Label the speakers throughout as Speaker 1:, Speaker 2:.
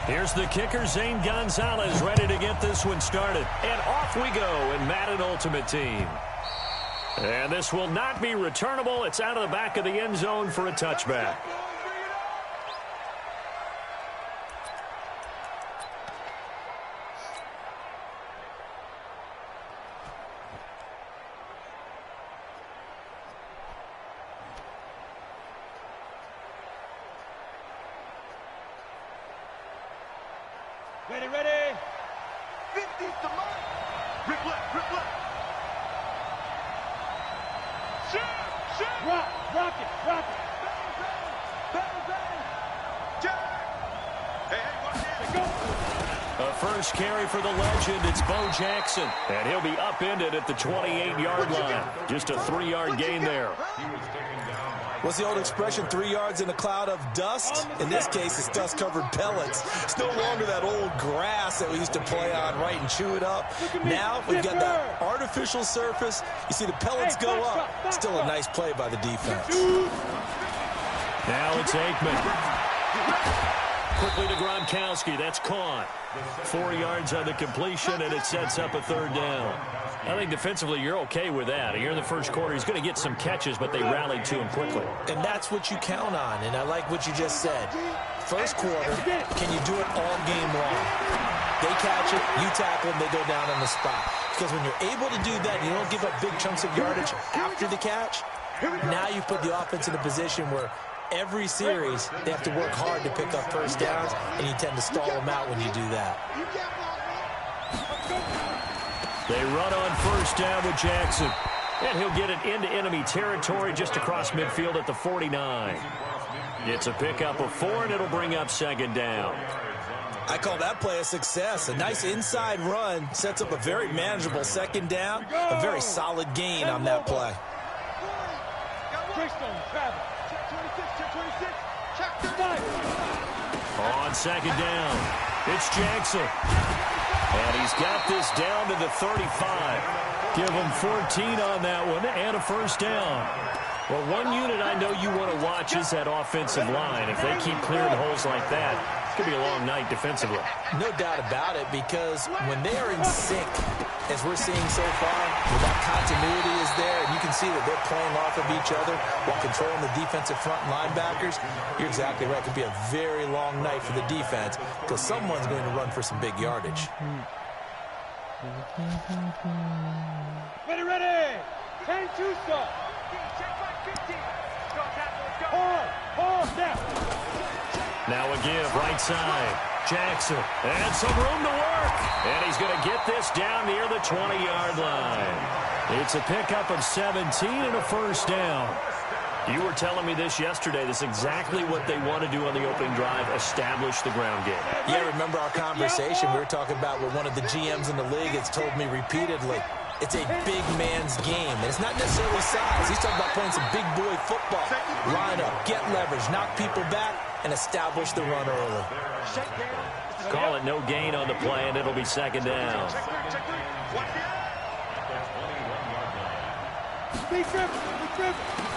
Speaker 1: Here's the kicker, Zane Gonzalez, ready to get this one started. And off we go in Madden Ultimate Team. And this will not be returnable. It's out of the back of the end zone for a touchback.
Speaker 2: Ready, ready. 50 to mark. Rip left, rip left. Shoot, shoot. Rock it, rock it. Hey, watch it.
Speaker 1: A first carry for the legend. It's Bo Jackson. And he'll be upended at the 28-yard line. Just a 3-yard gain there.
Speaker 3: What's the old expression, 3 yards in a cloud of dust? In this case, it's dust-covered pellets. It's no longer that old grass that we used to play on, right, and chew it up. Now we've got that artificial surface. You see the pellets go up. Still a nice play by the defense.
Speaker 1: Now it's Aikman. Quickly to Gronkowski. That's caught. 4 yards on the completion, and it sets up a 3rd down. I think defensively you're okay with that. Here in the first quarter, he's going to get some catches, but they rallied to him quickly.
Speaker 3: And that's what you count on, and I like what you just said. First quarter, can you do it all game long? They catch it, you tackle them, they go down on the spot. Because when you're able to do that, you don't give up big chunks of yardage after the catch, now you put the offense in a position where every series they have to work hard to pick up first downs, and you tend to stall them out when you do that.
Speaker 1: They run on first down with Jackson. And he'll get it into enemy territory just across midfield at the 49. It's a pickup of 4, and it'll bring up 2nd down.
Speaker 3: I call that play a success. A nice inside run sets up a very manageable 2nd down. A very solid gain on that play.
Speaker 1: On 2nd down, it's Jackson. And he's got this down to the 35. Give him 14 on that one and a first down. Well, one unit I know you want to watch is that offensive line. If they keep clearing holes like that, it's going to be a long night defensively.
Speaker 3: No doubt about it, because when they are in sync, as we're seeing so far, where that continuity is there, and you can see that they're playing off of each other while controlling the defensive front linebackers, you're exactly right. It could be a very long night for the defense because someone's going to run for some big yardage.
Speaker 2: Ready, ready. 10-2 stop. Hold, now.
Speaker 1: Now a give, right side. Jackson, and some room to work. And he's going to get this down near the 20-yard line. It's a pickup of 17 and a first down. You were telling me this yesterday. This is exactly what they want to do on the opening drive, establish the ground game.
Speaker 3: Yeah, remember our conversation? We were talking about where one of the GMs in the league has told me repeatedly, it's a big man's game. And it's not necessarily size. He's talking about playing some big boy football. Line up, get leverage, knock people back, and establish the run early.
Speaker 1: Call it no gain on the play, and it'll be 2nd down.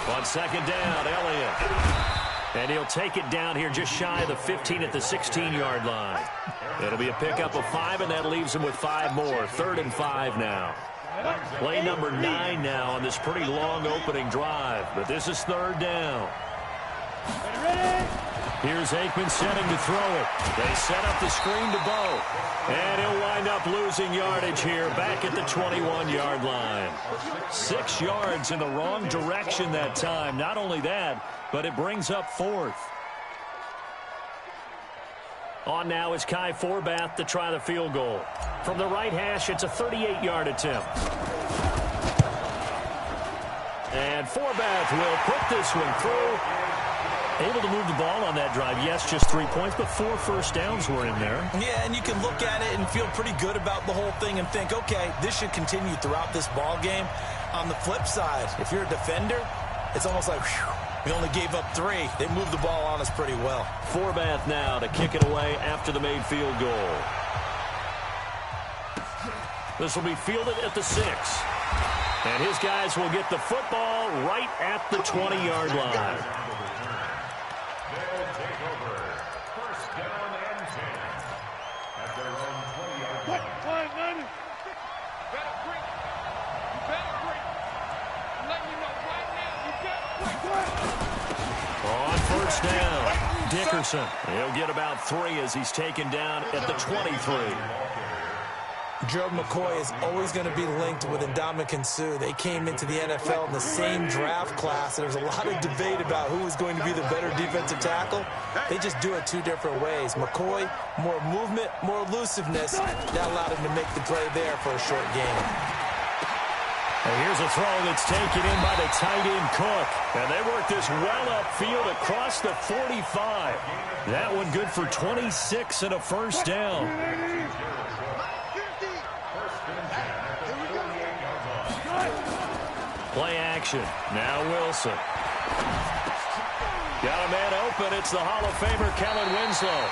Speaker 1: On 2nd down, Elliott. And he'll take it down here just shy of the 15 at the 16-yard line. It'll be a pickup of 5, and that leaves him with 5 more. 3rd and 5 now. Play number 9 now on this pretty long opening drive. But this is 3rd down. Here's Aikman setting to throw it. They set up the screen to Bo. And he'll wind up losing yardage here back at the 21-yard line. 6 yards in the wrong direction that time. Not only that, but it brings up 4th. On now is Kai Forbath to try the field goal. From the right hash, it's a 38-yard attempt. And Forbath will put this one through. Able to move the ball on that drive. Yes, just 3 points, but 4 first downs were in there.
Speaker 3: Yeah, and you can look at it and feel pretty good about the whole thing and think, okay, this should continue throughout this ball game. On the flip side, if you're a defender, it's almost like, whew, we only gave up 3. They moved the ball on us pretty well.
Speaker 1: Forbath now to kick it away after the made field goal. This will be fielded at the 6. And his guys will get the football right at the 20-yard line. first down. Dickerson, he'll get about 3 as he's taken down at the 23.
Speaker 3: Gerald McCoy is always going to be linked with Ndamukong Suh. They came into the NFL in the same draft class. There's a lot of debate about who was going to be the better defensive tackle. They just do it 2 different ways. McCoy, more movement, more elusiveness. That allowed him to make the play there for a short gain.
Speaker 1: And here's a throw that's taken in by the tight end Cook. And they work this well upfield across the 45. That one good for 26 and a first down. Play action. Now Wilson. Got a man open. It's the Hall of Famer Kellen Winslow.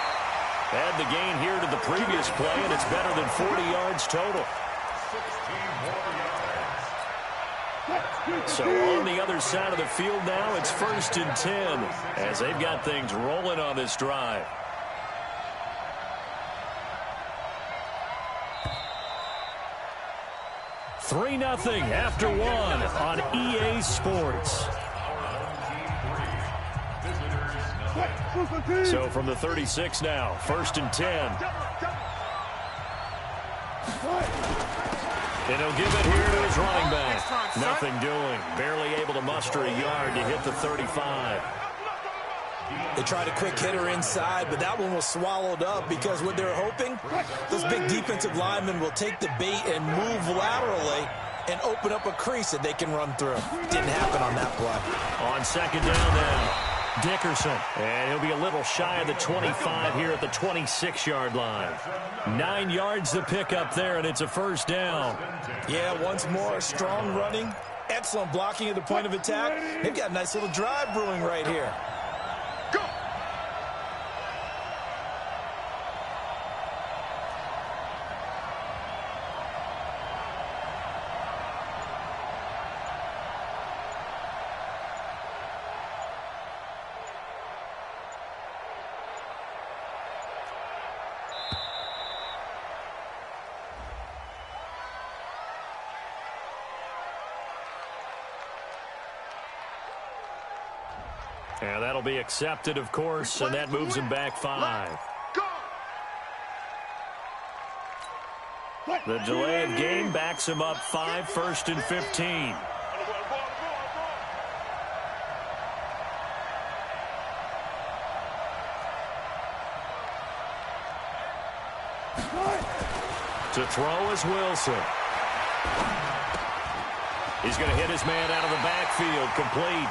Speaker 1: Had the gain here to the previous play, and it's better than 40 yards total. So on the other side of the field now, it's 1st and 10 as they've got things rolling on this drive. Three 0 after 1 on EA Sports. So from the 36 now, 1st and 10. And he'll give it here to his running back. Nothing doing. Barely able to muster a yard to hit the 35.
Speaker 3: They tried a quick hitter inside, but that one was swallowed up because what they're hoping, those big defensive linemen will take the bait and move laterally and open up a crease that they can run through. Didn't happen on that play.
Speaker 1: On 2nd down now, Dickerson. And he'll be a little shy of the 25 here at the 26-yard line. 9 yards to pick up there, and it's a first down.
Speaker 3: Yeah, once more, strong running, excellent blocking at the point of attack. They've got a nice little drive brewing right here.
Speaker 1: And that'll be accepted, of course, and that moves him back 5. The delay of game backs him up 5, 1st and 15. To throw is Wilson. He's going to hit his man out of the backfield, complete.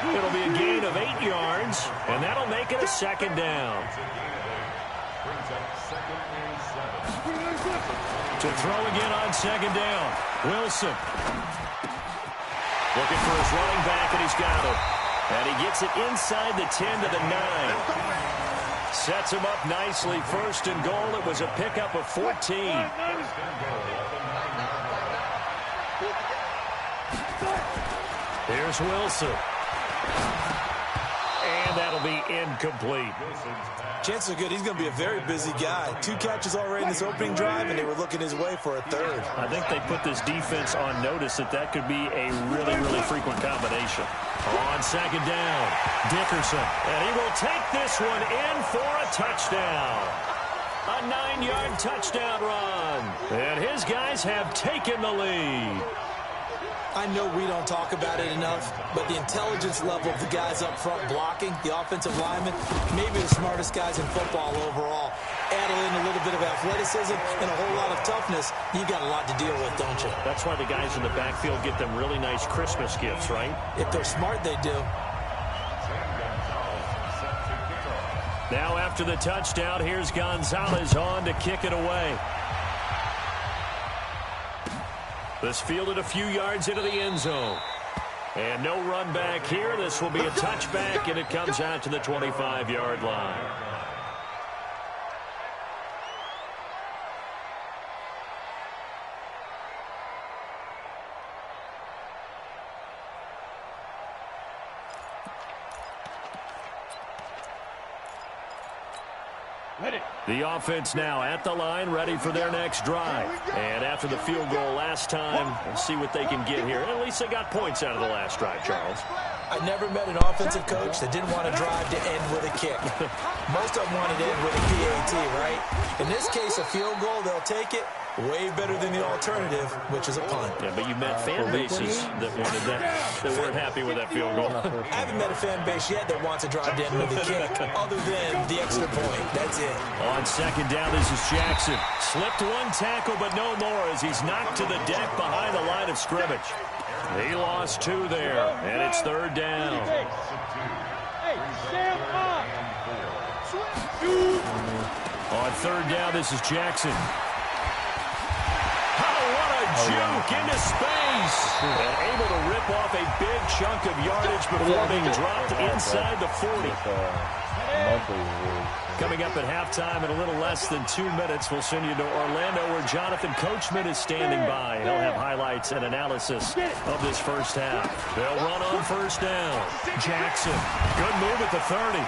Speaker 1: It'll be a gain of 8 yards, and that'll make it a 2nd down. To throw again on 2nd down. Wilson. Looking for his running back, and he's got it. And he gets it inside the 10 to the 9. Sets him up nicely. 1st and goal. It was a pickup of 14. Here's Wilson. And that'll be incomplete.
Speaker 3: Chances are good he's going to be a very busy guy. 2 catches already in this opening drive, and they were looking his way for a 3rd.
Speaker 1: I think they put this defense on notice that could be a really, really frequent combination. On 2nd down, Dickerson. And he will take this one in for a touchdown. A 9-yard touchdown run. And his guys have taken the lead.
Speaker 3: I know we don't talk about it enough, but the intelligence level of the guys up front blocking, the offensive linemen, maybe the smartest guys in football overall. Add in a little bit of athleticism and a whole lot of toughness, you've got a lot to deal with, don't you?
Speaker 1: That's why the guys in the backfield get them really nice Christmas gifts, right?
Speaker 3: If they're smart, they do.
Speaker 1: Now after the touchdown, here's Gonzalez on to kick it away. This fielded a few yards into the end zone. And no run back here. This will be a touchback, and it comes out to the 25-yard line. The offense now at the line, ready for their next drive. And after the field goal last time, we'll see what they can get here. At least they got points out of the last drive, Charles.
Speaker 3: I never met an offensive coach that didn't want to drive to end with a kick. Most of them wanted to end with a PAT, right? In this case, a field goal, they'll take it. Way better than the alternative, which is a punt.
Speaker 1: Yeah, but you met fan bases that wanted that weren't happy with that field goal.
Speaker 3: I haven't met a fan base yet that wants to drive to end with a kick, other than the extra point. That's it.
Speaker 1: On second down, this is Jackson. Slipped one tackle, but no more as he's knocked to the deck behind the line of scrimmage. He lost 2 there, and it's third down. On third down, this is Jackson. Juke into space. And able to rip off a big chunk of yardage before being dropped inside the 40. Coming up at halftime in a little less than 2 minutes, we'll send you to Orlando where Jonathan Coachman is standing by. He'll have highlights and analysis of this first half. They'll run on first down. Jackson, good move at the 30.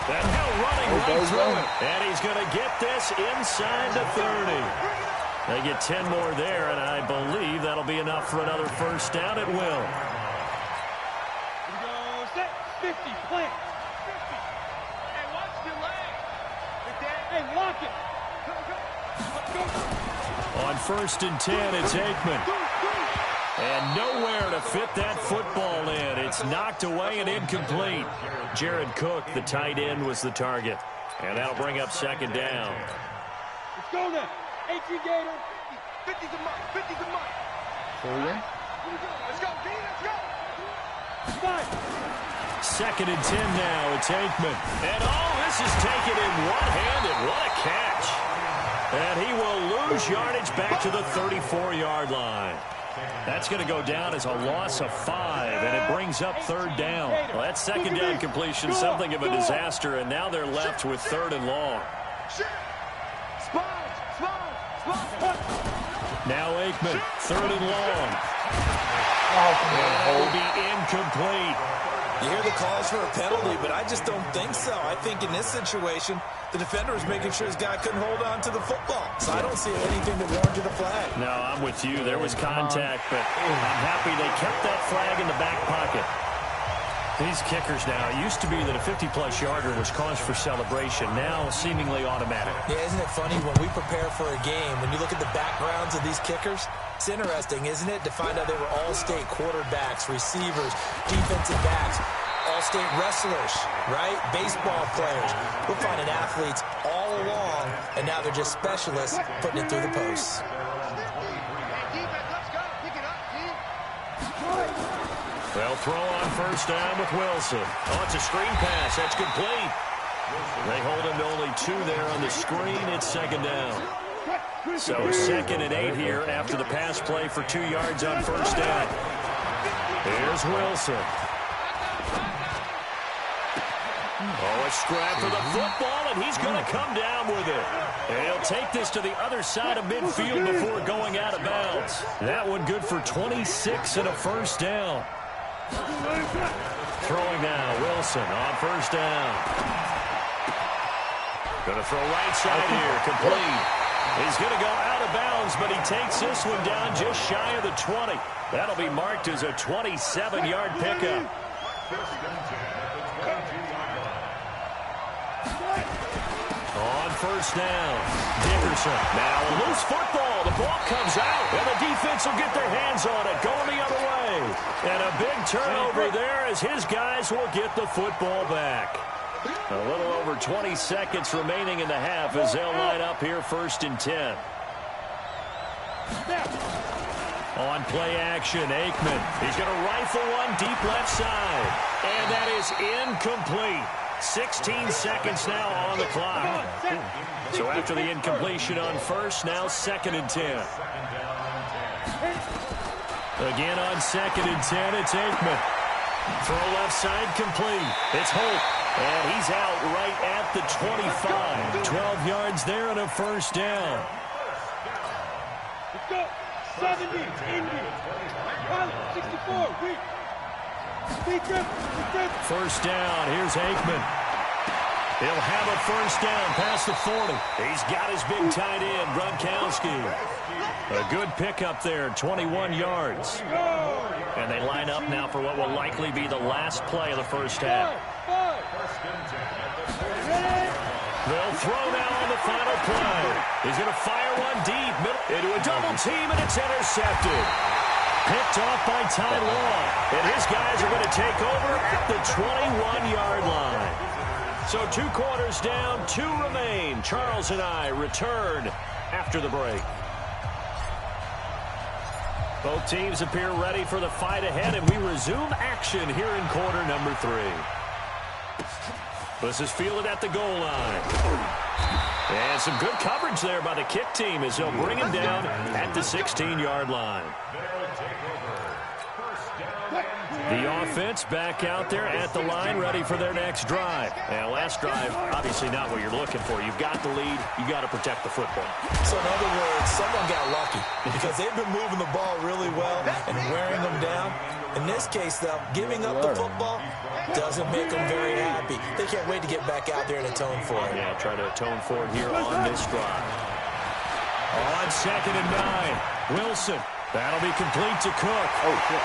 Speaker 1: And Hill running right through it. And he's going to get this inside the 30. They get 10 more there, and I believe that'll be enough for another first down. It will.
Speaker 2: Here we go. Set. 50. Plant. 50. Hey, watch the leg. Hey, lock it. Go.
Speaker 1: On first and 10, it's Aikman. And nowhere to fit that football in. It's knocked away and incomplete. Jared Cook, the tight end, was the target. And that'll bring up second down.
Speaker 2: Let's go now. 18 Gator. 50's a month. 50's a month. Let's go, D. Let's go. 5.
Speaker 1: Second and 10 now. It's Aikman. And this is taken in one-handed. What a catch. And he will lose yardage back to the 34-yard line. That's going to go down as a loss of 5, and it brings up third down. Well, that second down completion, something of a disaster, and now they're left with third and long. Now Aikman, third and long. That will be incomplete.
Speaker 3: You hear the calls for a penalty, but I just don't think so. I think in this situation, the defender was making sure his guy couldn't hold on to the football. So I don't see anything that warranted a flag.
Speaker 1: No, I'm with you. There was contact, but I'm happy they kept that flag in the back pocket. These kickers now, it used to be that a 50-plus yarder was cause for celebration. Now, seemingly automatic.
Speaker 3: Yeah, isn't it funny when we prepare for a game, when you look at the backgrounds of these kickers, it's interesting, isn't it, to find out they were all-state quarterbacks, receivers, defensive backs, all-state wrestlers, right? Baseball players. We're finding athletes all along, and now they're just specialists putting it through the posts.
Speaker 1: They'll throw on first down with Wilson. Oh, it's a screen pass. That's complete. They hold him to only 2 there on the screen. It's second down. So second and 8 here after the pass play for 2 yards on first down. Here's Wilson. Oh, a scrap for the football, and he's going to come down with it. And he'll take this to the other side of midfield before going out of bounds. That one good for 26 and a first down. Throwing now, Wilson on first down. Going to throw right side here, complete. He's going to go out of bounds, but he takes this one down just shy of the 20. That'll be marked as a 27-yard pickup. On first down, Dickerson. Now a loose football. The ball comes out, and the defense will get their hands on it, going the other way. And a big turnover there as his guys will get the football back. A little over 20 seconds remaining in the half as they'll line up here first and 10. On play action, Aikman. He's going to rifle one deep left side. And that is incomplete. 16 seconds now on the clock. So after the incompletion on first, now second and 10. Again on second and 10, it's Aikman. Throw left side complete. It's Holt. And he's out right at the 25. 12 yards there and a first down.
Speaker 2: Let's go. 70, Indy. 64, weak.
Speaker 1: First down. Here's Aikman. He'll have a first down past the 40. He's got his big tight end, Gronkowski. A good pickup there, 21 yards. And they line up now for what will likely be the last play of the first half. They'll throw now on the final play. He's going to fire one deep into a double team, and it's intercepted. Picked off by Ty Law. And his guys are going to take over at the 21-yard line. So 2 quarters down, 2 remain. Charles and I return after the break. Both teams appear ready for the fight ahead, and we resume action here in quarter number 3. This is fielded at the goal line. And some good coverage there by the kick team as they'll bring him down at the 16-yard line. The offense back out there at the line, ready for their next drive. And last drive, obviously not what you're looking for. You've got the lead. You've got to protect the football.
Speaker 3: So in other words, someone got lucky because they've been moving the ball really well and wearing them down. In this case, though, giving up the football doesn't make them very happy. They can't wait to get back out there and atone for it.
Speaker 1: Yeah, try to atone for it here on this drive. On 2nd and 9, Wilson. That'll be complete to Cook.
Speaker 4: Oh, shit.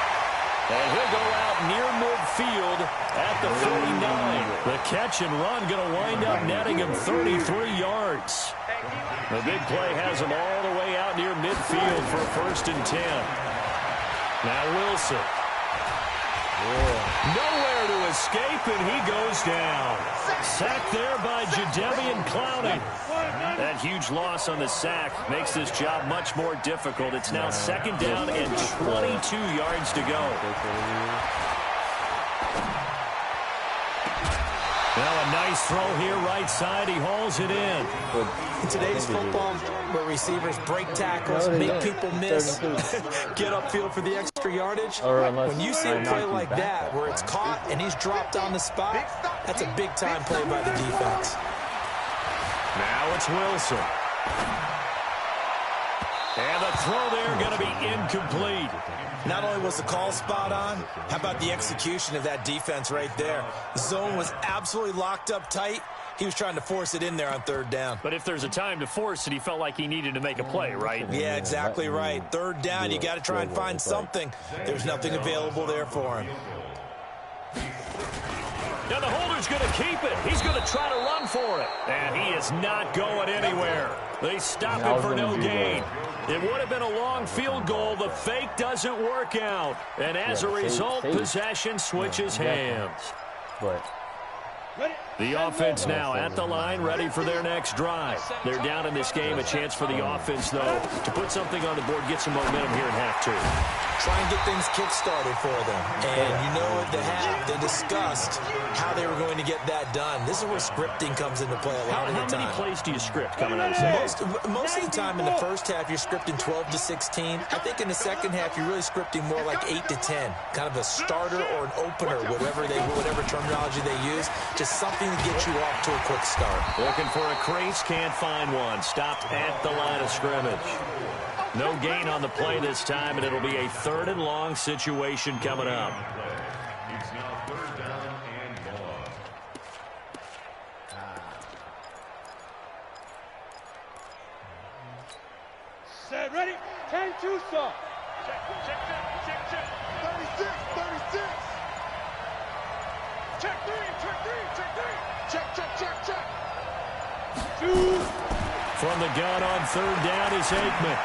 Speaker 1: And he'll go out near midfield at the 49. The catch and run going to wind up netting him 33 yards. The big play has him all the way out near midfield for 1st and 10. Now Wilson. Nowhere to escape, and he goes down. Sacked there by Jadeveon Clowney. That huge loss on the sack makes this job much more difficult. It's now 2nd down and 22 yards to go. Now a nice throw here right side. He hauls it in.
Speaker 3: In today's football, where receivers break tackles, make people miss, get upfield for the extra yardage, when you see a play like that where it's caught and he's dropped on the spot, that's a big-time play by the defense.
Speaker 1: Now it's Wilson. And the throw there going to be incomplete.
Speaker 3: Not only was the call spot on, how about the execution of that defense right there? The zone was absolutely locked up tight. He was trying to force it in there on 3rd down.
Speaker 1: But if there's a time to force it, he felt like he needed to make a play, right?
Speaker 3: Yeah, exactly right. 3rd down, you got to try and find something. There's nothing available there for him.
Speaker 1: Now the holder's going to keep it. He's going to try to run for it. And he is not going anywhere. They stop it for no gain. It would have been a long field goal. The fake doesn't work out. And as a result, possession switches hands. The offense now at the line, ready for their next drive. They're down in this game. A chance for the offense, though, to put something on the board, get some momentum here in half 2.
Speaker 3: Try and get things kick-started for them. And you know at the half, they discussed how they were going to get that done. This is where scripting comes into play a lot of the time.
Speaker 1: How many plays do you script coming out of the
Speaker 3: Most of the time in the first half, you're scripting 12 to 16. I think in the second half, you're really scripting more like 8 to 10. Kind of a starter or an opener, whatever terminology they use. Just something to get you off to a quick start.
Speaker 1: Looking for a crease, can't find one. Stopped at the line of scrimmage. No gain on the play this time, and it'll be a 3rd and long situation coming up.
Speaker 5: It's now 3rd down and long.
Speaker 2: Set, ready, 10, Tucson. Check. 36. Check 3. Check. 2.
Speaker 1: From the gun on 3rd down is Aikman.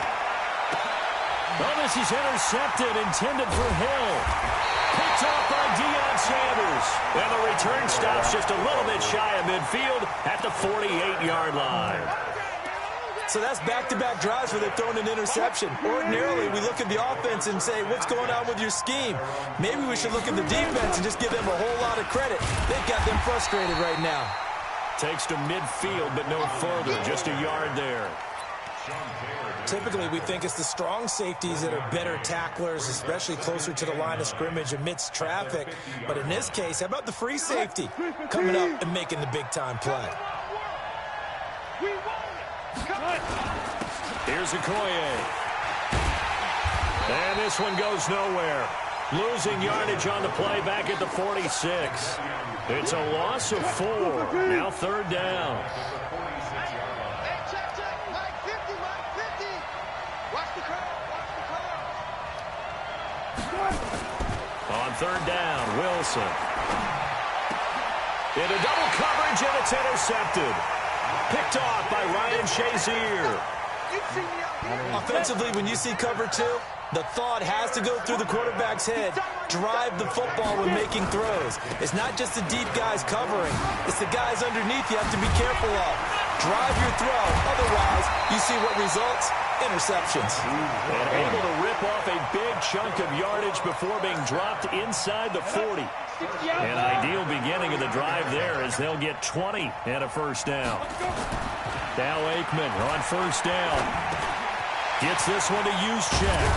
Speaker 1: Oh, this is intercepted, intended for Hill. Picked off by Deion Sanders. And the return stops just a little bit shy of midfield at the 48-yard line.
Speaker 3: So that's back-to-back drives where they've thrown an interception. Ordinarily, we look at the offense and say, what's going on with your scheme? Maybe we should look at the defense and just give them a whole lot of credit. They've got them frustrated right now.
Speaker 1: Takes to midfield, but no further. Just a yard there.
Speaker 3: Typically, we think it's the strong safeties that are better tacklers, especially closer to the line of scrimmage amidst traffic. But in this case, how about the free safety coming up and making the big-time play?
Speaker 1: Here's Okoye. And this one goes nowhere. Losing yardage on the play back at the 46. It's a loss of 4. Now 3rd down. On third down, Wilson. Into double coverage, and it's intercepted. Picked off by Ryan Shazier.
Speaker 3: Offensively, when you see cover two, the thought has to go through the quarterback's head. Drive the football when making throws. It's not just the deep guys covering. It's the guys underneath you have to be careful of. Drive your throw. Otherwise, you see what results? Interceptions.
Speaker 1: And able to rip off a big chunk of yardage before being dropped inside the 40. An ideal beginning of the drive there as they'll get 20 and a first down. Now Aikman on first down. Gets this one to Juszczyk.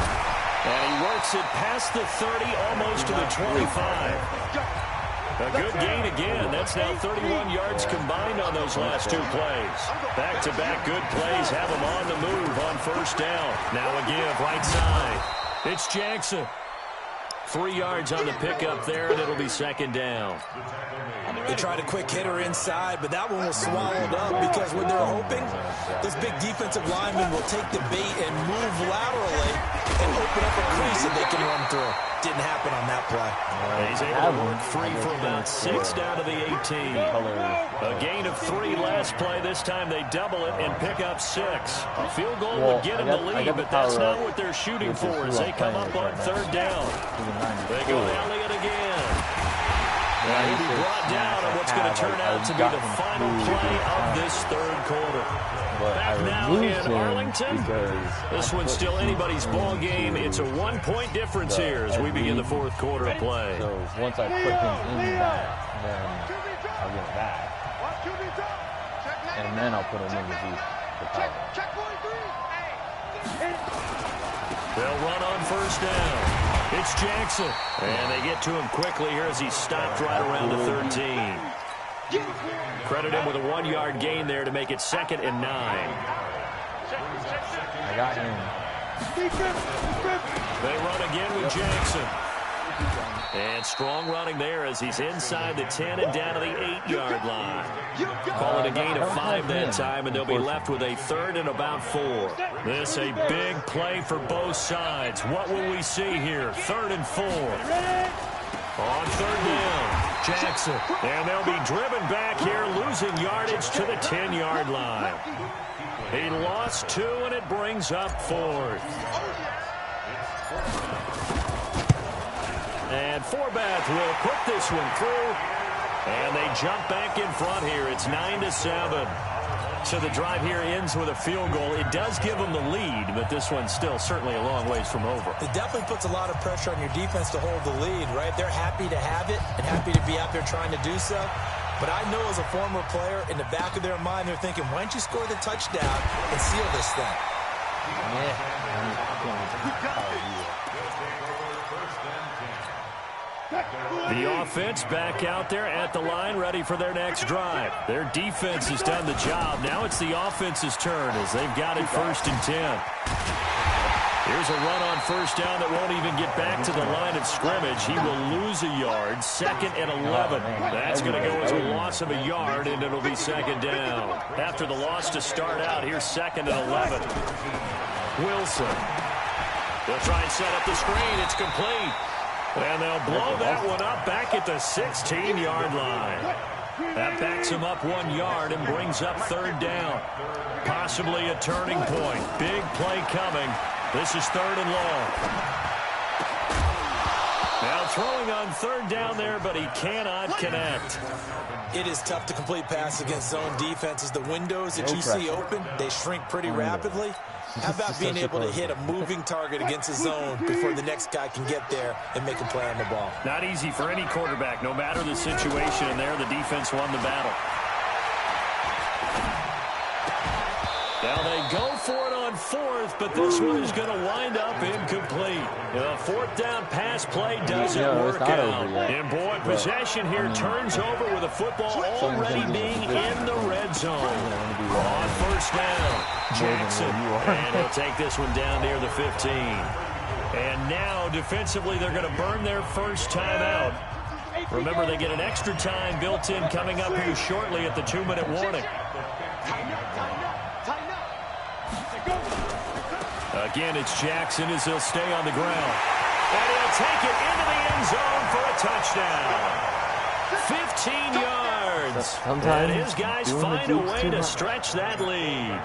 Speaker 1: And he works it past the 30, almost to the 25. A good gain again. That's now 31 yards combined on those last two plays. Back-to-back good plays have them on the move on first down. Now a give right side. It's Jackson. 3 yards on the pickup there, and it'll be second down.
Speaker 3: They tried a quick hitter inside, but that one was swallowed up because when they're hoping, those big defensive linemen will take the bait and move laterally and open up a crease that they can run through. Didn't happen on that play.
Speaker 1: He's able to work free for about 6 down to the 18. A gain of 3 last play. This time they double it and pick up 6. A field goal would get them the lead, but that's not what they're shooting for as they come up on third down. They go Elliott again. Now he'll be brought down on what's going to turn out to be the final play of this third quarter. Back now in Arlington. This one's still anybody's ball game. It's a 1-point difference here as we begin the fourth quarter of play.
Speaker 4: So once I put him in that, then I'll get it back. And then I'll put him in the power.
Speaker 1: They'll run on first down. It's Jackson. And they get to him quickly here as he stopped right around the 13. Credit him with a 1-yard gain there to make it 2nd and 9.
Speaker 4: I got him.
Speaker 1: They run again with Jackson. And strong running there as he's inside the 10 and down to the 8-yard line. Call it a gain of 5 that time, and they'll be left with a 3rd and about 4. This a big play for both sides. What will we see here? 3rd and 4. On third down, Jackson. And they'll be driven back here, losing yardage to the 10-yard line. He lost 2, and it brings up 4th. And Forbath will put this one through. And they jump back in front here. It's 9-7. So the drive here ends with a field goal. It does give them the lead, but this one's still certainly a long ways from over.
Speaker 3: It definitely puts a lot of pressure on your defense to hold the lead, right? They're happy to have it and happy to be out there trying to do so. But I know as a former player, in the back of their mind, they're thinking, why don't you score the touchdown and seal this thing?
Speaker 1: The offense back out there at the line, ready for their next drive. Their defense has done the job. Now it's the offense's turn as they've got it 1st and 10. Here's a run on first down that won't even get back to the line of scrimmage. He will lose a yard, 2nd and 11. That's going to go as a loss of a yard, and it'll be 2nd down. After the loss to start out, here's 2nd and 11. Wilson. They'll try and set up the screen. It's complete. And they'll blow that one up back at the 16-yard line. That backs him up 1 yard and brings up 3rd down. Possibly a turning point. Big play coming. This is 3rd and long. Now throwing on 3rd down there, but he cannot connect.
Speaker 3: It is tough to complete pass against zone defenses. The windows that you see open, they shrink pretty rapidly. How about being able to hit a moving target against a zone before the next guy can get there and make a play on the ball?
Speaker 1: Not easy for any quarterback, no matter the situation, and there the defense won the battle. Now they go for it on 4th, but this one is going to wind up incomplete. The 4th down pass play doesn't work out. And boy, possession here turns over with the football already being in the red zone. On first down, Jackson. And he'll take this one down near the 15. And now defensively they're going to burn their first timeout. Remember, they get an extra time built in coming up here shortly at the 2-minute warning. Again, it's Jackson as he'll stay on the ground. And he'll take it into the end zone for a touchdown. 15 yards.
Speaker 4: Sometimes
Speaker 1: and his guys
Speaker 4: doing the
Speaker 1: find a
Speaker 4: deeps
Speaker 1: way
Speaker 4: too
Speaker 1: to
Speaker 4: much.
Speaker 1: stretch that lead.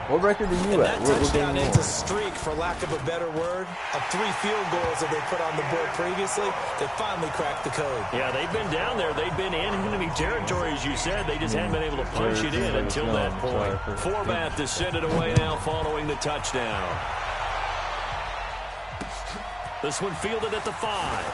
Speaker 4: What record are you
Speaker 3: And
Speaker 4: at?
Speaker 3: that
Speaker 4: What
Speaker 3: touchdown
Speaker 4: game
Speaker 3: ends a
Speaker 4: on?
Speaker 3: streak, for lack of a better word, of 3 field goals that they put on the board previously. They finally cracked the code.
Speaker 1: Yeah, they've been down there. They've been in enemy territory, as you said. They just hadn't been able to punch it in until that point. Forbath to send it away now following the touchdown. This one fielded at the 5.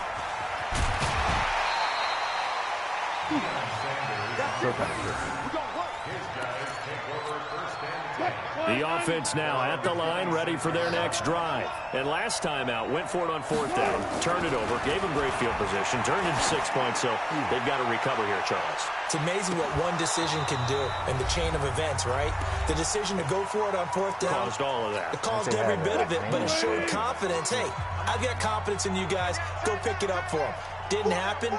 Speaker 1: The offense now at the line, ready for their next drive. And last time out, went for it on 4th down, turned it over, gave them great field position, turned it 6 points, so they've got to recover here, Charles.
Speaker 3: It's amazing what one decision can do in the chain of events, right? The decision to go for it on 4th down.
Speaker 1: Caused all of that.
Speaker 3: It caused every bit of it, but it showed confidence. Hey, I've got confidence in you guys. Go pick it up for them. Didn't happen.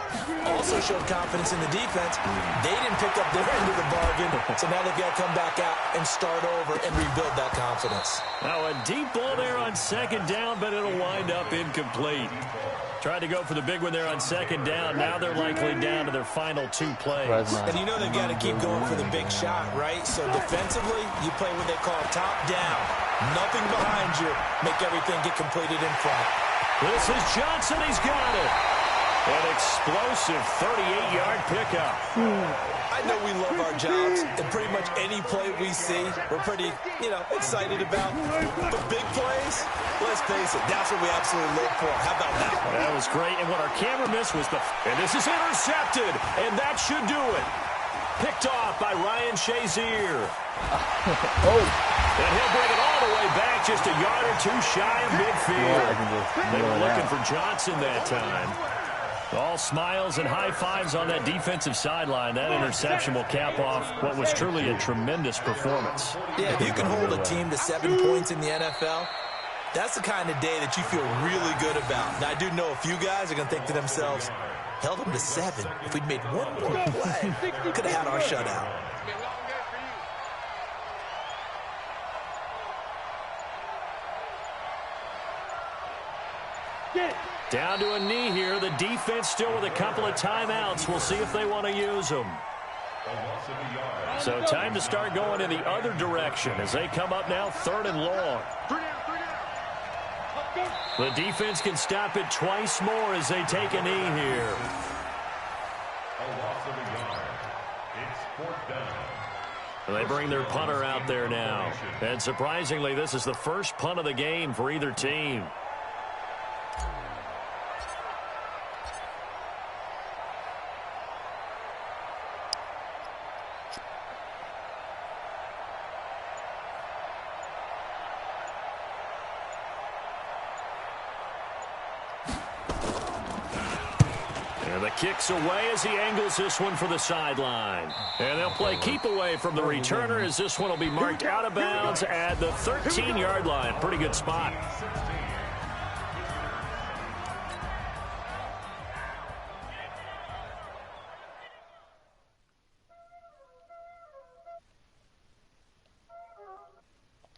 Speaker 3: Also showed confidence in the defense. They didn't pick up their end of the bargain, so now they've got to come back out and start over and rebuild that confidence.
Speaker 1: Now a deep ball there on 2nd down, but it'll wind up incomplete. Tried to go for the big one there on 2nd down. Now they're likely down to their final 2 plays.
Speaker 3: And you know they've got to keep going for the big shot, right? So defensively, you play what they call top down. Nothing behind you. Make everything get completed in front.
Speaker 1: This is Johnson. He's got it. An explosive 38-yard pickup.
Speaker 3: I know we love our jobs, and pretty much any play we see, we're pretty, excited about. But big plays, let's face it, that's what we absolutely live for. How about that one?
Speaker 1: That was great, and what our camera missed was and this is intercepted, and that should do it. Picked off by Ryan Shazier. And he'll bring it all the way back, just a yard or 2 shy of midfield. They were looking for Johnson that time. All smiles and high fives on that defensive sideline. That interception will cap off what was truly a tremendous performance.
Speaker 3: Yeah, if you can hold a team to 7 points in the NFL, that's the kind of day that you feel really good about. Now, I do know a few guys are going to think to themselves, held them to 7. If we'd made one more play, could have had our shutout.
Speaker 1: Down to a knee here. The defense still with a couple of timeouts. We'll see if they want to use them. So time to start going in the other direction as they come up now 3rd and long. The defense can stop it twice more as they take a knee here. And they bring their punter out there now. And surprisingly, this is the first punt of the game for either team. Kicks away as he angles this one for the sideline. And they'll play keep away from the returner as this one will be marked out of bounds at the 13-yard line. Pretty good spot.